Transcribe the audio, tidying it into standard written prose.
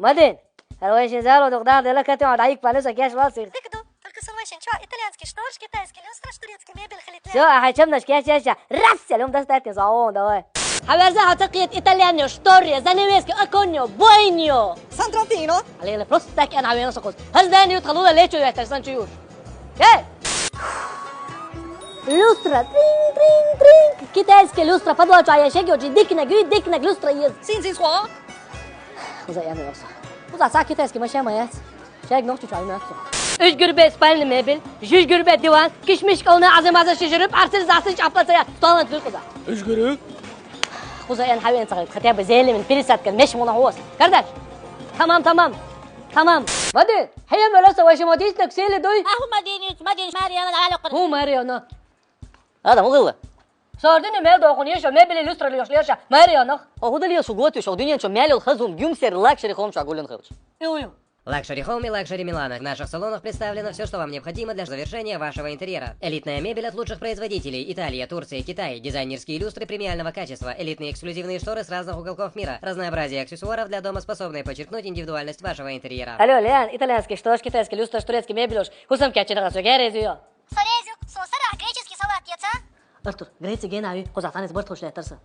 Мадин, короче, взял догдар, дела к этому, дай палец, кеш васир. Тыкду, только сумасшедший, что, итальянский шторш, китайский люстра, турецкий мебель, халитля. Все, حجبنا كاش راس اليوم ده استاذ صعون ده حوارزها تقيت إيطاليانيو شتوريا زانيويسكي أكونيو بوينيو Santropino. عليه بروستاك أنا عوينا سقوط هزداني يتخلونا ليتشو يحترسان شيوش إيه люстра тринг тринг тринг китайский люстра подвачая шеги очень дикна грит дикна люстра есть Синзин схуа. وزي أنا يوصل وزع ساعة كتايسكي ماشي ما يات شايك نوختي شو عينات إيش قربة إسبانيا مبل جيش قربة ديوان كيش مش قلنا عزم عزم شجرب أرسل زعسنش عبطة سيا طالت في القزع ايش قريب؟ وزي أنا حاوي أنصغر ختيابة زي اللي من فيلسات كان مش منهوس كردش تمام بعدين هي ملاسة وش ما تيجي تكسيلي دوي مدينة ماريانا العلاقة هو ماريانا هذا مو غوة صاردني ما يدو أخوني شو ما بلي لوستر اللي يشليشة ماريانا هو ده اللي شغوتي شو دنيا شو مالي الخزم يومسر لاكشري خом شو أقول نخرج يو Лакшери Home и Лакшери Милана. В наших салонах представлено все, что вам необходимо для завершения вашего интерьера. Элитная мебель от лучших производителей. Италия, Турция, Китай. Дизайнерские люстры премиального качества. Элитные эксклюзивные шторы с разных уголков мира. Разнообразие аксессуаров для дома, способные подчеркнуть индивидуальность вашего интерьера. Алло, Леон, итальянский шторш, китайский люстр, турецкий мебелюш. Хусам кячи дага согерез ее. Солезюк, сосара, греческий салат, яца. Артур, грейцы генаю, козатанец бортхуш леттерса.